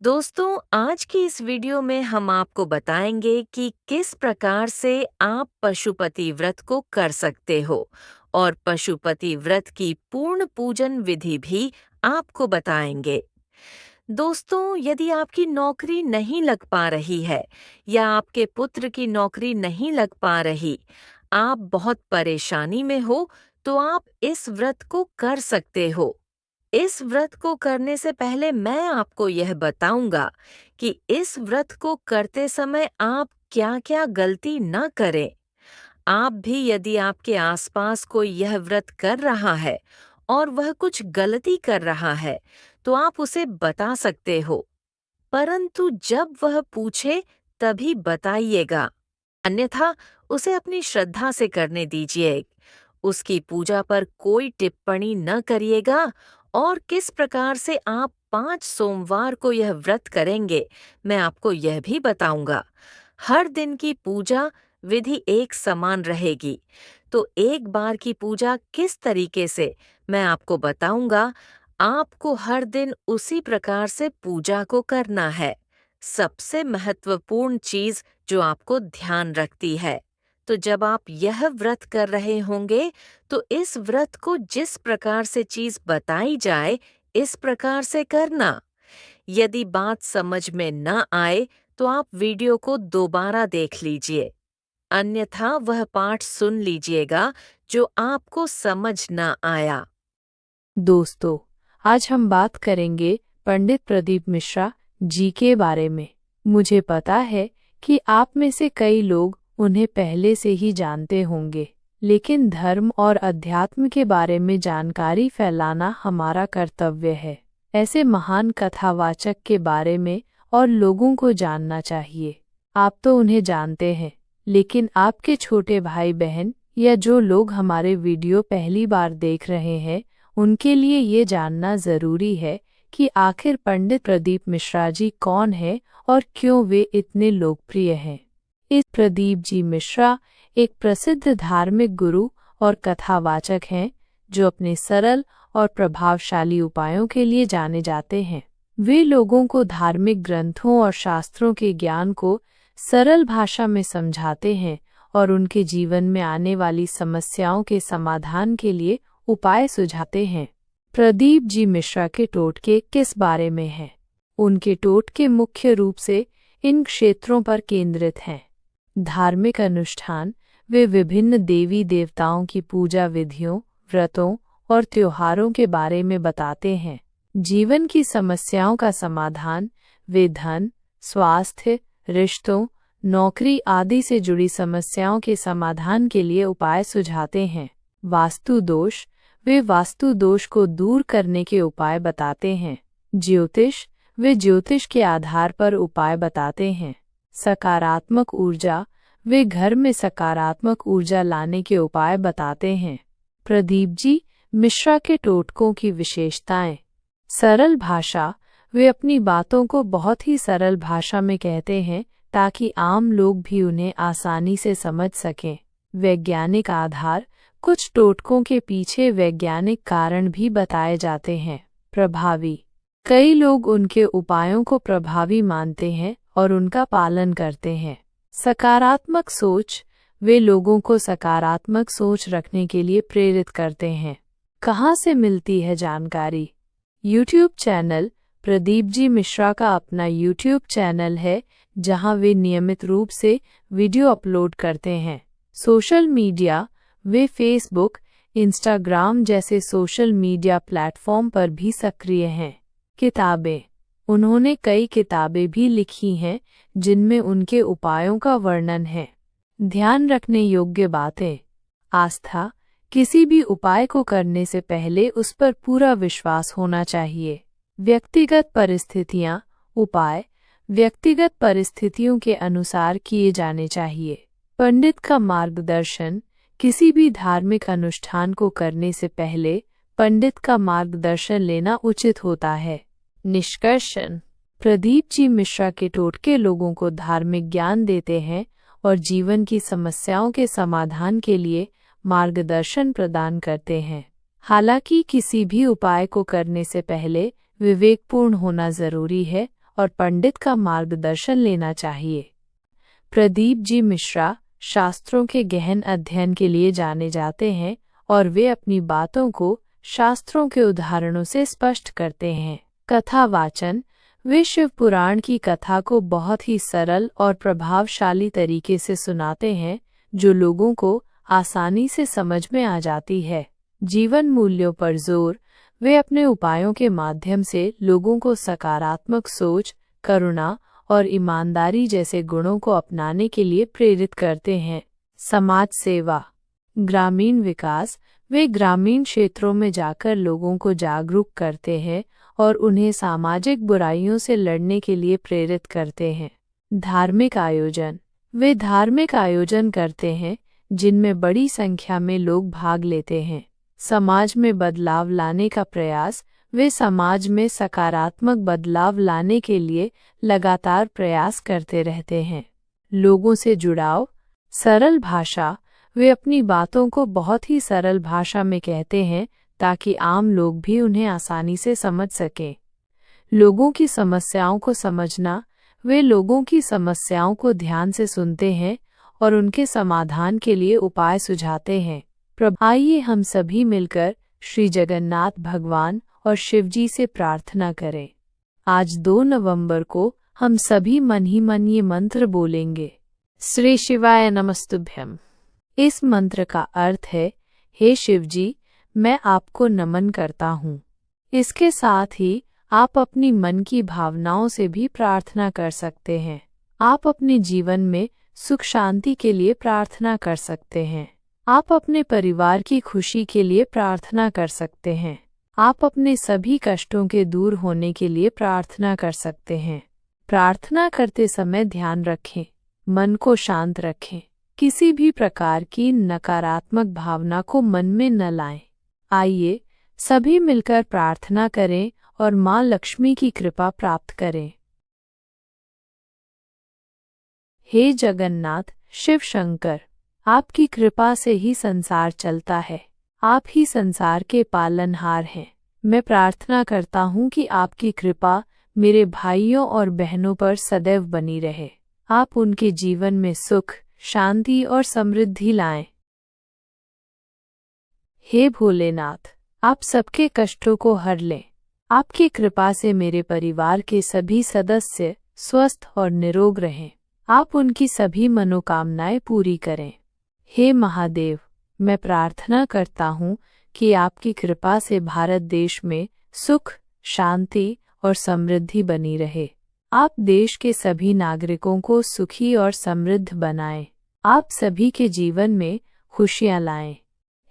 दोस्तों, आज की इस वीडियो में हम आपको बताएंगे कि किस प्रकार से आप पशुपति व्रत को कर सकते हो और पशुपति व्रत की पूर्ण पूजन विधि भी आपको बताएंगे। दोस्तों, यदि आपकी नौकरी नहीं लग पा रही है या आपके पुत्र की नौकरी नहीं लग पा रही, आप बहुत परेशानी में हो, तो आप इस व्रत को कर सकते हो। इस व्रत को करने से पहले मैं आपको यह बताऊंगा कि इस व्रत को करते समय आप क्या-क्या गलती न करें। आप भी यदि आपके आसपास कोई यह व्रत कर रहा है और वह कुछ गलती कर रहा है, तो आप उसे बता सकते हो। परंतु जब वह पूछे तभी बताइएगा, अन्यथा उसे अपनी श्रद्धा से करने दीजिए। उसकी पूजा पर कोई टिप्पणी न करिएगा और किस प्रकार से आप 5 सोमवार को यह व्रत करेंगे, मैं आपको यह भी बताऊंगा। हर दिन की पूजा विधि एक समान रहेगी, तो एक बार की पूजा किस तरीके से, मैं आपको बताऊंगा। आपको हर दिन उसी प्रकार से पूजा को करना है। सबसे महत्वपूर्ण चीज जो आपको ध्यान रखती है, तो जब आप यह व्रत कर रहे होंगे, तो इस व्रत को जिस प्रकार से चीज बताई जाए, इस प्रकार से करना। यदि बात समझ में न आए, तो आप वीडियो को दोबारा देख लीजिए, अन्यथा वह पाठ सुन लीजिएगा जो आपको समझ न आया। दोस्तों, आज हम बात करेंगे पंडित प्रदीप मिश्रा जी के बारे में। मुझे पता है कि आप में से कई लोग उन्हें पहले से ही जानते होंगे, लेकिन धर्म और अध्यात्म के बारे में जानकारी फैलाना हमारा कर्तव्य है। ऐसे महान कथावाचक के बारे में और लोगों को जानना चाहिए। आप तो उन्हें जानते हैं, लेकिन आपके छोटे भाई बहन या जो लोग हमारे वीडियो पहली बार देख रहे हैं, उनके लिए ये जानना जरूरी है कि आखिर पंडित प्रदीप मिश्रा जी कौन है और क्यों वे इतने लोकप्रिय हैं। इस प्रदीप जी मिश्रा एक प्रसिद्ध धार्मिक गुरु और कथावाचक हैं, जो अपने सरल और प्रभावशाली उपायों के लिए जाने जाते हैं। वे लोगों को धार्मिक ग्रंथों और शास्त्रों के ज्ञान को सरल भाषा में समझाते हैं और उनके जीवन में आने वाली समस्याओं के समाधान के लिए उपाय सुझाते हैं। प्रदीप जी मिश्रा के टोटके किस बारे में हैं? उनके टोटके मुख्य रूप से इन क्षेत्रों पर केंद्रित हैं: धार्मिक अनुष्ठान, वे विभिन्न देवी देवताओं की पूजा विधियों, व्रतों और त्योहारों के बारे में बताते हैं। जीवन की समस्याओं का समाधान, वे धन, स्वास्थ्य, रिश्तों, नौकरी आदि से जुड़ी समस्याओं के समाधान के लिए उपाय सुझाते हैं। वास्तु दोष, वे वास्तु दोष को दूर करने के उपाय बताते हैं। ज्योतिष, वे ज्योतिष के आधार पर उपाय बताते हैं। सकारात्मक ऊर्जा, वे घर में सकारात्मक ऊर्जा लाने के उपाय बताते हैं। प्रदीप जी मिश्रा के टोटकों की विशेषताएं: सरल भाषा, वे अपनी बातों को बहुत ही सरल भाषा में कहते हैं ताकि आम लोग भी उन्हें आसानी से समझ सकें। वैज्ञानिक आधार, कुछ टोटकों के पीछे वैज्ञानिक कारण भी बताए जाते हैं। प्रभावी, कई लोग उनके उपायों को प्रभावी मानते हैं और उनका पालन करते हैं। सकारात्मक सोच, वे लोगों को सकारात्मक सोच रखने के लिए प्रेरित करते हैं। कहाँ से मिलती है जानकारी? यूट्यूब चैनल, प्रदीप जी मिश्रा का अपना यूट्यूब चैनल है, जहां वे नियमित रूप से वीडियो अपलोड करते हैं। सोशल मीडिया, वे फेसबुक, इंस्टाग्राम जैसे सोशल मीडिया प्लेटफॉर्म पर भी सक्रिय हैं। किताबें, उन्होंने कई किताबें भी लिखी हैं जिनमें उनके उपायों का वर्णन है। ध्यान रखने योग्य बातें: आस्था, किसी भी उपाय को करने से पहले उस पर पूरा विश्वास होना चाहिए। व्यक्तिगत परिस्थितियां, उपाय व्यक्तिगत परिस्थितियों के अनुसार किए जाने चाहिए। पंडित का मार्गदर्शन, किसी भी धार्मिक अनुष्ठान को करने से पहले पंडित का मार्गदर्शन लेना उचित होता है। निष्कर्षण: प्रदीप जी मिश्रा के टोटके लोगों को धार्मिक ज्ञान देते हैं और जीवन की समस्याओं के समाधान के लिए मार्गदर्शन प्रदान करते हैं। हालांकि किसी भी उपाय को करने से पहले विवेकपूर्ण होना जरूरी है और पंडित का मार्गदर्शन लेना चाहिए। प्रदीप जी मिश्रा शास्त्रों के गहन अध्ययन के लिए जाने जाते हैं और वे अपनी बातों को शास्त्रों के उदाहरणों से स्पष्ट करते हैं। कथा वाचन: वे शिव पुराण की कथा को बहुत ही सरल और प्रभावशाली तरीके से सुनाते हैं, जो लोगों को आसानी से समझ में आ जाती है। जीवन मूल्यों पर जोर: वे अपने उपायों के माध्यम से लोगों को सकारात्मक सोच, करुणा और ईमानदारी जैसे गुणों को अपनाने के लिए प्रेरित करते हैं। समाज सेवा: ग्रामीण विकास: वे ग्रामीण क्षेत्रों में जाकर लोगों को जागरूक करते हैं और उन्हें सामाजिक बुराइयों से लड़ने के लिए प्रेरित करते हैं। धार्मिक आयोजन: वे धार्मिक आयोजन करते हैं जिनमें बड़ी संख्या में लोग भाग लेते हैं। समाज में बदलाव लाने का प्रयास: वे समाज में सकारात्मक बदलाव लाने के लिए लगातार प्रयास करते रहते हैं। लोगों से जुड़ाव: सरल भाषा: वे अपनी बातों को बहुत ही सरल भाषा में कहते हैं ताकि आम लोग भी उन्हें आसानी से समझ सकें। लोगों की समस्याओं को समझना: वे लोगों की समस्याओं को ध्यान से सुनते हैं और उनके समाधान के लिए उपाय सुझाते हैं। आइए हम सभी मिलकर श्री जगन्नाथ भगवान और शिवजी से प्रार्थना करें। आज 2 नवंबर को हम सभी मन ही मन ये मंत्र बोलेंगे। श्री शिवाय नमस्तुभ्यम। इस मंत्र का अर्थ है, हे शिवजी, मैं आपको नमन करता हूँ। इसके साथ ही आप अपनी मन की भावनाओं से भी प्रार्थना कर सकते हैं। आप अपने जीवन में सुख शांति के लिए प्रार्थना कर सकते हैं। आप अपने परिवार की खुशी के लिए प्रार्थना कर सकते हैं। आप अपने सभी कष्टों के दूर होने के लिए प्रार्थना कर सकते हैं। प्रार्थना करते समय ध्यान रखें, मन को शांत रखें। किसी भी प्रकार की नकारात्मक भावना को मन में न लाएं। आइए सभी मिलकर प्रार्थना करें और माँ लक्ष्मी की कृपा प्राप्त करें। हे जगन्नाथ, शिव शंकर, आपकी कृपा से ही संसार चलता है। आप ही संसार के पालनहार हैं। मैं प्रार्थना करता हूँ कि आपकी कृपा मेरे भाइयों और बहनों पर सदैव बनी रहे। आप उनके जीवन में सुख, शांति और समृद्धि लाएं। हे भोलेनाथ, आप सबके कष्टों को हर लें। आपकी कृपा से मेरे परिवार के सभी सदस्य स्वस्थ और निरोग रहें। आप उनकी सभी मनोकामनाएं पूरी करें। हे महादेव, मैं प्रार्थना करता हूँ कि आपकी कृपा से भारत देश में सुख, शांति और समृद्धि बनी रहे। आप देश के सभी नागरिकों को सुखी और समृद्ध बनाएं। आप सभी के जीवन में खुशियां लाएं।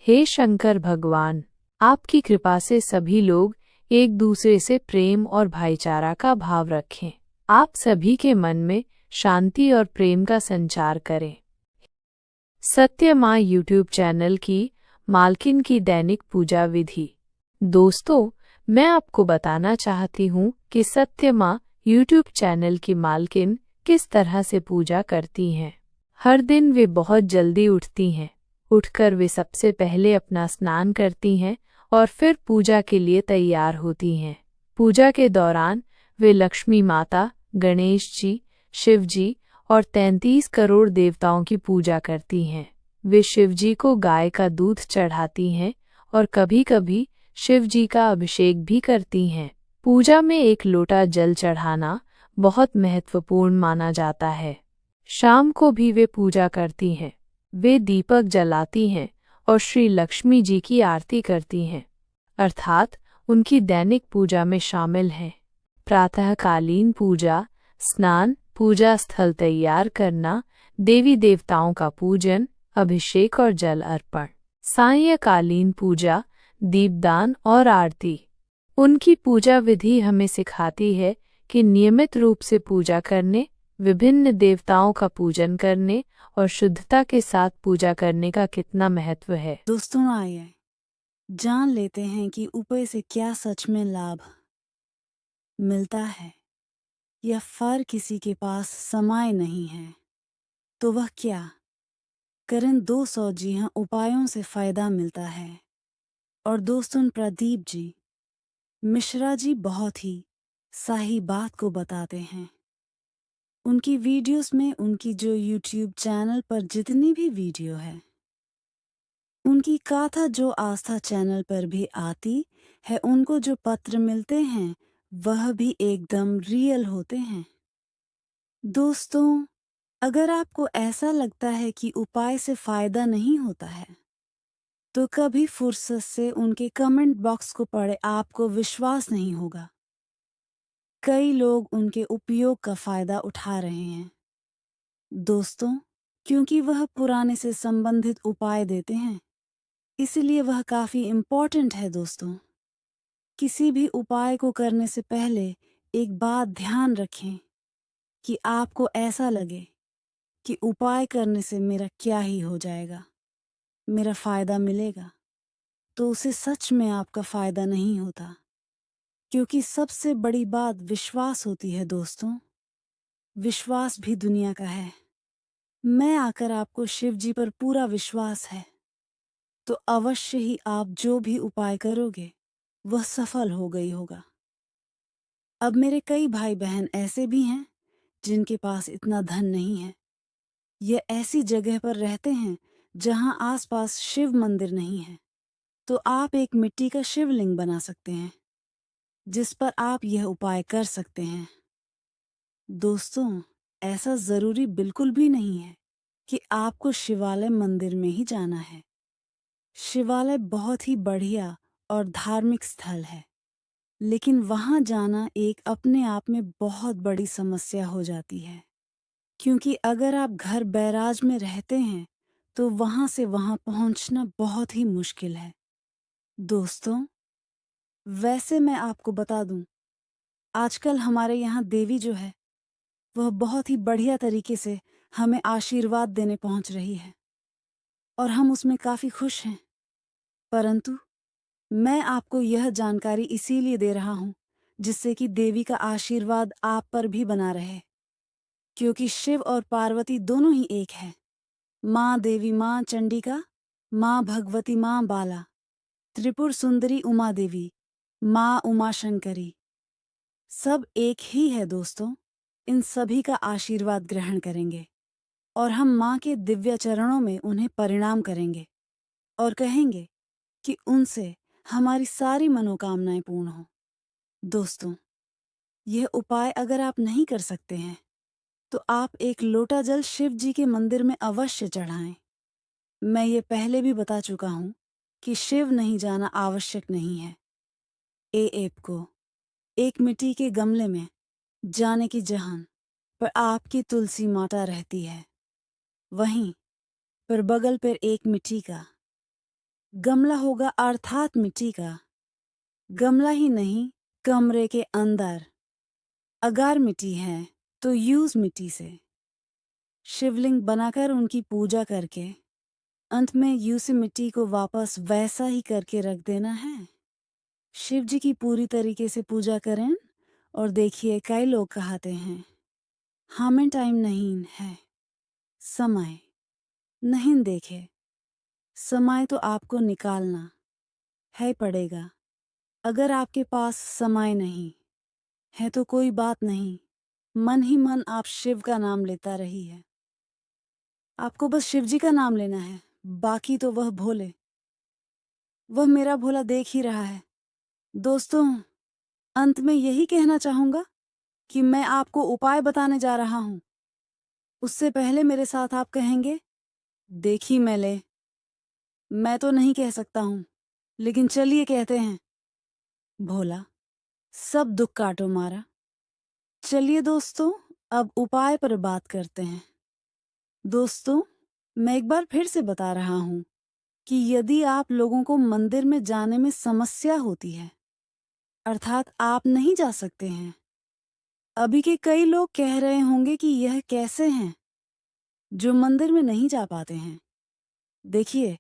हे शंकर भगवान, आपकी कृपा से सभी लोग एक दूसरे से प्रेम और भाईचारा का भाव रखें। आप सभी के मन में शांति और प्रेम का संचार करें। सत्य माँ यूट्यूब चैनल की मालकिन की दैनिक पूजा विधि। दोस्तों, मैं आपको बताना चाहती हूँ कि सत्य माँ यूट्यूब चैनल की मालकिन किस तरह से पूजा करती हैं। हर दिन वे बहुत जल्दी उठती हैं। उठकर वे सबसे पहले अपना स्नान करती हैं और फिर पूजा के लिए तैयार होती हैं। पूजा के दौरान वे लक्ष्मी माता, गणेश जी, शिव जी और 33 करोड़ देवताओं की पूजा करती हैं। वे शिव जी को गाय का दूध चढ़ाती हैं और कभी-कभी शिव जी का अभिषेक भी करती हैं। पूजा में 1 लोटा जल चढ़ाना बहुत महत्वपूर्ण माना जाता है। शाम को भी वे पूजा करती हैं। वे दीपक जलाती हैं और श्री लक्ष्मी जी की आरती करती हैं, अर्थात उनकी दैनिक पूजा में शामिल हैं। प्रातःकालीन पूजा, स्नान, पूजा स्थल तैयार करना, देवी देवताओं का पूजन, अभिषेक और जल अर्पण। सायंकालीन पूजा, दीपदान और आरती। उनकी पूजा विधि हमें सिखाती है कि नियमित रूप से पूजा करने, विभिन्न देवताओं का पूजन करने और शुद्धता के साथ पूजा करने का कितना महत्व है। दोस्तों, आइए जान लेते हैं कि उपाय से क्या सच में लाभ मिलता है या फर किसी के पास समय नहीं है तो वह क्या करें। 200 जी हाँ उपायों से फायदा मिलता है। और दोस्तों, प्रदीप जी मिश्रा जी बहुत ही सही बात को बताते हैं। उनकी वीडियोस में उनकी जो यूट्यूब चैनल पर जितनी भी वीडियो है, उनकी गाथा जो आस्था चैनल पर भी आती है, उनको जो पत्र मिलते हैं वह भी एकदम रियल होते हैं। दोस्तों, अगर आपको ऐसा लगता है कि उपाय से फायदा नहीं होता है, तो कभी फुर्सत से उनके कमेंट बॉक्स को पढ़े, आपको विश्वास नहीं होगा। कई लोग उनके उपयोग का फायदा उठा रहे हैं। दोस्तों, क्योंकि वह पुराने से संबंधित उपाय देते हैं, इसलिए वह काफी इम्पोर्टेंट है। दोस्तों, किसी भी उपाय को करने से पहले एक बात ध्यान रखें कि आपको ऐसा लगे कि उपाय करने से मेरा क्या ही हो जाएगा, मेरा फायदा मिलेगा, तो उसे सच में आपका फायदा नहीं होता। क्योंकि सबसे बड़ी बात विश्वास होती है। दोस्तों, विश्वास भी दुनिया का है। मैं आकर आपको शिव जी पर पूरा विश्वास है, तो अवश्य ही आप जो भी उपाय करोगे वह सफल हो गई होगा। अब मेरे कई भाई बहन ऐसे भी हैं जिनके पास इतना धन नहीं है। ये ऐसी जगह पर रहते हैं जहां आसपास शिव मंदिर नहीं है। तो आप एक मिट्टी का शिवलिंग बना सकते हैं जिस पर आप यह उपाय कर सकते हैं। दोस्तों, ऐसा जरूरी बिल्कुल भी नहीं है कि आपको शिवालय मंदिर में ही जाना है। शिवालय बहुत ही बढ़िया और धार्मिक स्थल है, लेकिन वहां जाना एक अपने आप में बहुत बड़ी समस्या हो जाती है। क्योंकि अगर आप घर बैराज में रहते हैं तो वहां से वहां पहुंचना बहुत ही मुश्किल है। दोस्तों, वैसे मैं आपको बता दूं, आजकल हमारे यहाँ देवी जो है वह बहुत ही बढ़िया तरीके से हमें आशीर्वाद देने पहुंच रही है और हम उसमें काफी खुश हैं। परंतु मैं आपको यह जानकारी इसीलिए दे रहा हूं जिससे कि देवी का आशीर्वाद आप पर भी बना रहे। क्योंकि शिव और पार्वती दोनों ही एक है। माँ देवी, माँ चंडिका, माँ भगवती, माँ बाला, त्रिपुर सुंदरी उमा देवी, माँ उमा शंकरी, सब एक ही है। दोस्तों, इन सभी का आशीर्वाद ग्रहण करेंगे और हम माँ के दिव्य चरणों में उन्हें प्रणाम करेंगे और कहेंगे कि उनसे हमारी सारी मनोकामनाएं पूर्ण हो। दोस्तों, यह उपाय अगर आप नहीं कर सकते हैं तो आप एक लोटा जल शिव जी के मंदिर में अवश्य चढ़ाएं। मैं ये पहले भी बता चुका हूं कि शिव नहीं जाना आवश्यक नहीं है। एप को एक मिट्टी के गमले में जाने की जहां पर आपकी तुलसी माता रहती है, वहीं पर बगल पर एक मिट्टी का गमला होगा, अर्थात मिट्टी का गमला ही नहीं, कमरे के अंदर अगर मिट्टी है तो यूज मिट्टी से शिवलिंग बनाकर उनकी पूजा करके अंत में यूसी मिट्टी को वापस वैसा ही करके रख देना है। शिव जी की पूरी तरीके से पूजा करें और देखिए, कई लोग कहते हैं हमें टाइम नहीं है, समय नहीं। देखे, समय तो आपको निकालना है पड़ेगा। अगर आपके पास समय नहीं है तो कोई बात नहीं, मन ही मन आप शिव का नाम लेता रही है। आपको बस शिव जी का नाम लेना है, बाकी तो वह भोले, वह मेरा भोला देख ही रहा है। दोस्तों, अंत में यही कहना चाहूंगा कि मैं आपको उपाय बताने जा रहा हूं। उससे पहले मेरे साथ आप कहेंगे, देखी मैले। मैं तो नहीं कह सकता हूं, लेकिन चलिए कहते हैं, भोला सब दुख काटो मारा। चलिए दोस्तों, अब उपाय पर बात करते हैं। दोस्तों, मैं एक बार फिर से बता रहा हूं कि यदि आप लोगों को मंदिर में जाने में समस्या होती है, अर्थात आप नहीं जा सकते हैं, अभी के कई लोग कह रहे होंगे कि यह कैसे हैं जो मंदिर में नहीं जा पाते हैं। देखिए,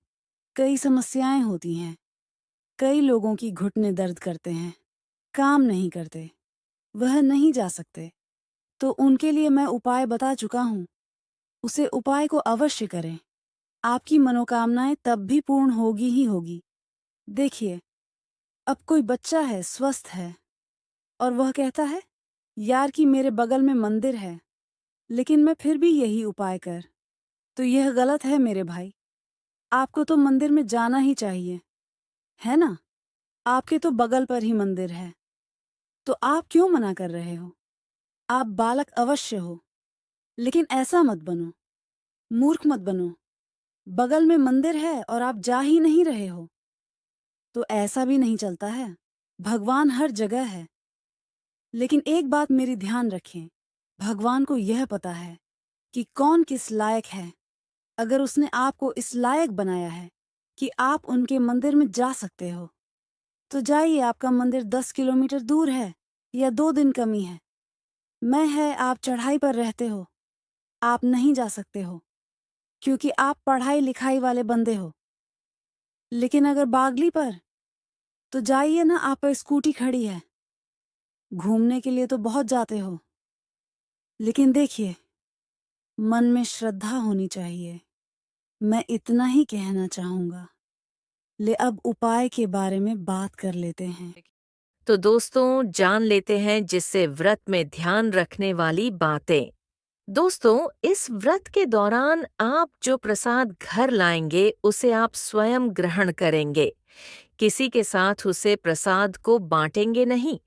कई समस्याएं होती हैं। कई लोगों की घुटने दर्द करते हैं, काम नहीं करते, वह नहीं जा सकते। तो उनके लिए मैं उपाय बता चुका हूं, उसे उपाय को अवश्य करें। आपकी मनोकामनाएं तब भी पूर्ण होगी ही होगी। देखिए, अब कोई बच्चा है, स्वस्थ है, और वह कहता है, यार कि मेरे बगल में मंदिर है, लेकिन मैं फिर भी यही उपाय कर। तो यह गलत है मेरे भाई। आपको तो मंदिर में जाना ही चाहिए, है ना? आपके तो बगल पर ही मंदिर है। तो आप क्यों मना कर रहे हो? आप बालक अवश्य हो, लेकिन ऐसा मत बनो, मूर्ख मत बनो। बगल में मंदिर है और आप जा ही नहीं रहे हो। तो ऐसा भी नहीं चलता है। भगवान हर जगह है। लेकिन एक बात मेरी ध्यान रखें, भगवान को यह पता है कि कौन किस लायक है। अगर उसने आपको इस लायक बनाया है कि आप उनके मंदिर में जा सकते हो, तो जाइए। आपका मंदिर 10 किलोमीटर दूर है या 2 दिन कमी है। मैं है, आप चढ़ाई पर रहते हो। आप नहीं जा सकते हो क्योंकि आप पढ़ाई लिखाई वाले बंदे हो। लेकिन अगर बागली पर, तो जाइए ना, आप पर स्कूटी खड़ी है। घूमने के लिए तो बहुत जाते हो, लेकिन देखिए, मन में श्रद्धा होनी चाहिए। मैं इतना ही कहना चाहूंगा। ले अब उपाय के बारे में बात कर लेते हैं। तो दोस्तों, जान लेते हैं जिससे व्रत में ध्यान रखने वाली बातें। दोस्तों, इस व्रत के दौरान आप जो प्रसाद घर लाएंगे उसे आप स्वयं ग्रहण करेंगे। किसी के साथ उसे प्रसाद को बांटेंगे नहीं।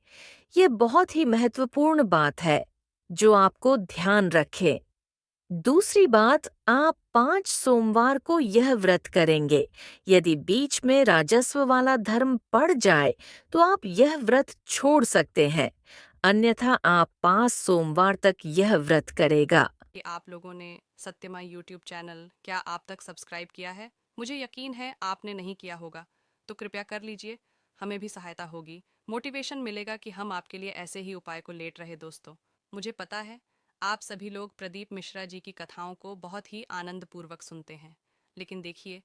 ये बहुत ही महत्वपूर्ण बात है जो आपको ध्यान रखें। दूसरी बात, आप 5 सोमवार को यह व्रत करेंगे। यदि बीच में राजस्व वाला धर्म पड़ जाए तो आप यह व्रत छोड़ सकते हैं, अन्यथा आप 5 सोमवार तक यह व्रत करेगा। कि आप लोगों ने सत्यमा यूट्यूब चैनल क्या आप तक सब्सक्राइब किया है? मुझे यकीन है आपने नहीं किया होगा, तो कृपया कर लीजिए। हमें भी सहायता होगी, मोटिवेशन मिलेगा कि हम आपके लिए ऐसे ही उपाय को लेट रहे। दोस्तों, मुझे पता है आप सभी लोग प्रदीप मिश्रा जी की कथाओं को बहुत ही आनंदपूर्वक सुनते हैं, लेकिन देखिए,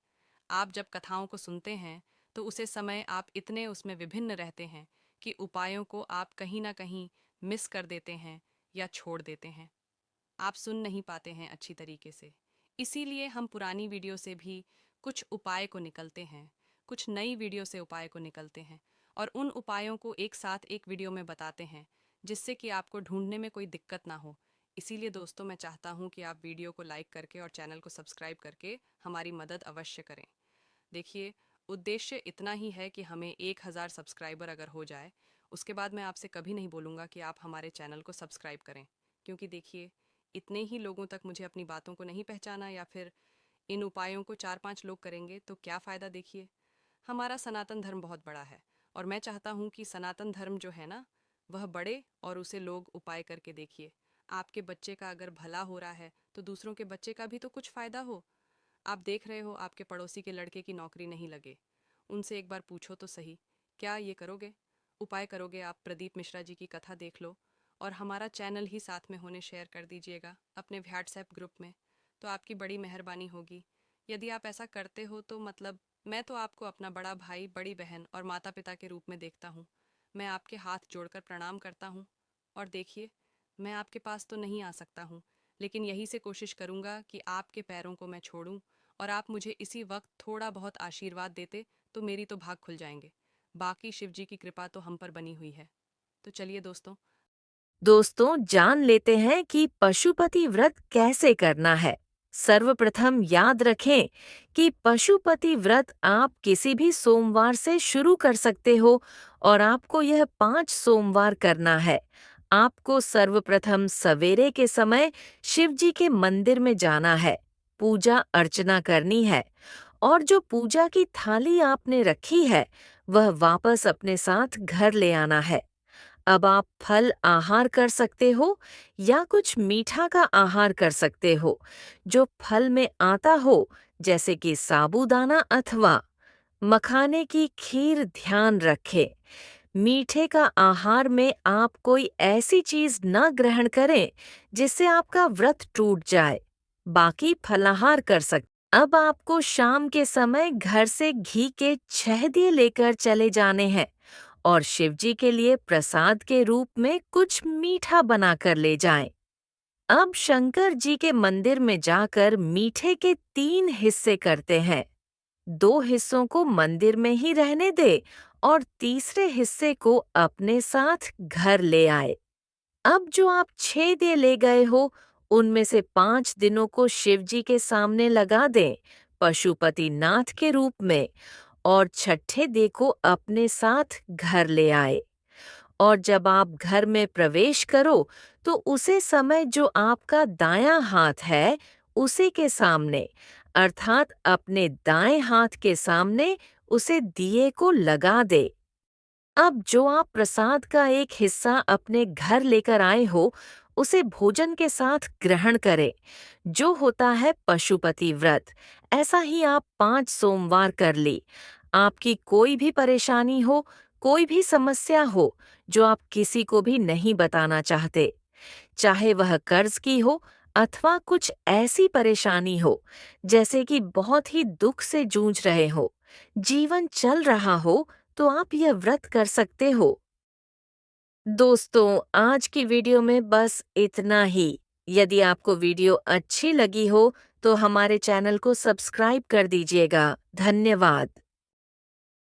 आप जब कथाओं को सुनते हैं तो उसे समय आप इतने उसमें विभिन्न रहते हैं कि उपायों को आप कहीं ना कहीं मिस कर देते हैं या छोड़ देते हैं। आप सुन नहीं पाते हैं अच्छी तरीके से। इसीलिए हम पुरानी वीडियो से भी कुछ उपाय को निकलते हैं, कुछ नई वीडियो से उपाय को निकलते हैं और उन उपायों को एक साथ एक वीडियो में बताते हैं, जिससे कि आपको ढूंढने में कोई दिक्कत ना हो। इसीलिए दोस्तों, मैं चाहता हूँ कि आप वीडियो को लाइक करके और चैनल को सब्सक्राइब करके हमारी मदद अवश्य करें। देखिए, उद्देश्य इतना ही है कि हमें 1000 सब्सक्राइबर अगर हो जाए, उसके बाद मैं आपसे कभी नहीं बोलूँगा कि आप हमारे चैनल को सब्सक्राइब करें, क्योंकि देखिए, इतने ही लोगों तक मुझे अपनी बातों को नहीं पहचाना या फिर इन उपायों को 4-5 लोग करेंगे तो क्या फ़ायदा। देखिए, हमारा सनातन धर्म बहुत बड़ा है और मैं चाहता हूँ कि सनातन धर्म जो है ना, वह बढ़े और उसे लोग उपाय करके देखिए। आपके बच्चे का अगर भला हो रहा है तो दूसरों के बच्चे का भी तो कुछ फ़ायदा हो। आप देख रहे हो आपके पड़ोसी के लड़के की नौकरी नहीं लगे, उनसे एक बार पूछो तो सही, क्या ये करोगे? उपाय करोगे आप? प्रदीप मिश्रा जी की कथा देख लो और हमारा चैनल ही साथ में होने शेयर कर दीजिएगा अपने व्हाट्सएप ग्रुप में, तो आपकी बड़ी मेहरबानी होगी। यदि आप ऐसा करते हो तो मतलब मैं तो आपको अपना बड़ा भाई, बड़ी बहन और माता पिता के रूप में देखता हूँ। मैं आपके हाथ जोड़कर प्रणाम करता हूँ। और देखिए, मैं आपके पास तो नहीं आ सकता हूँ, लेकिन यही से कोशिश करूँगा कि आपके पैरों को मैं छोड़ूं और आप मुझे इसी वक्त थोड़ा बहुत आशीर्वाद देते तो मेरी तो भाग खुल जाएंगे। बाकी शिव जी की कृपा तो हम पर बनी हुई है। तो चलिए दोस्तों, जान लेते हैं कि पशुपति व्रत कैसे करना है। सर्वप्रथम याद रखें कि पशुपति व्रत आप किसी भी सोमवार से शुरू कर सकते हो और आपको यह 5 सोमवार करना है। आपको सर्वप्रथम सवेरे के समय शिवजी के मंदिर में जाना है, पूजा अर्चना करनी है और जो पूजा की थाली आपने रखी है वह वापस अपने साथ घर ले आना है। अब आप फल आहार कर सकते हो या कुछ मीठा का आहार कर सकते हो जो फल में आता हो, जैसे कि साबूदाना अथवा मखाने की खीर। ध्यान रखें, मीठे का आहार में आप कोई ऐसी चीज न ग्रहण करें जिससे आपका व्रत टूट जाए। बाकी फलाहार कर सकते। अब आपको शाम के समय घर से घी के 6 दिए लेकर चले जाने हैं और शिवजी के लिए प्रसाद के रूप में कुछ मीठा बनाकर ले जाएं। अब शंकर जी के मंदिर में जाकर मीठे के 3 हिस्से करते हैं। 2 हिस्सों को मंदिर में ही रहने दे और तीसरे हिस्से को अपने साथ घर ले आए। अब जो आप 6 दे ले गए हो, उनमें से 5 दिनों को शिव जी के सामने लगा दें, पशुपति नाथ के रूप में, और छठे दे को अपने साथ घर ले आए। और जब आप घर में प्रवेश करो, तो उसे समय जो आपका दायां हाथ है, उसी के सामने, अर्थात अपने दाएं हाथ के सामने उसे दिए को लगा दे। अब जो आप प्रसाद का एक हिस्सा अपने घर लेकर आए हो, उसे भोजन के साथ ग्रहण करें, जो होता है पशुपति व्रत। ऐसा ही आप 5 सोमवार कर ली। आपकी कोई भी परेशानी हो, कोई भी समस्या हो, जो आप किसी को भी नहीं बताना चाहते, चाहे वह कर्ज की हो अथवा कुछ ऐसी परेशानी हो, जैसे कि बहुत ही दुख से जूझ रहे हो, जीवन चल रहा हो, तो आप यह व्रत कर सकते हो। दोस्तों, आज की वीडियो में बस इतना ही। यदि आपको वीडियो अच्छी लगी हो, तो हमारे चैनल को सब्सक्राइब कर दीजिएगा। धन्यवाद।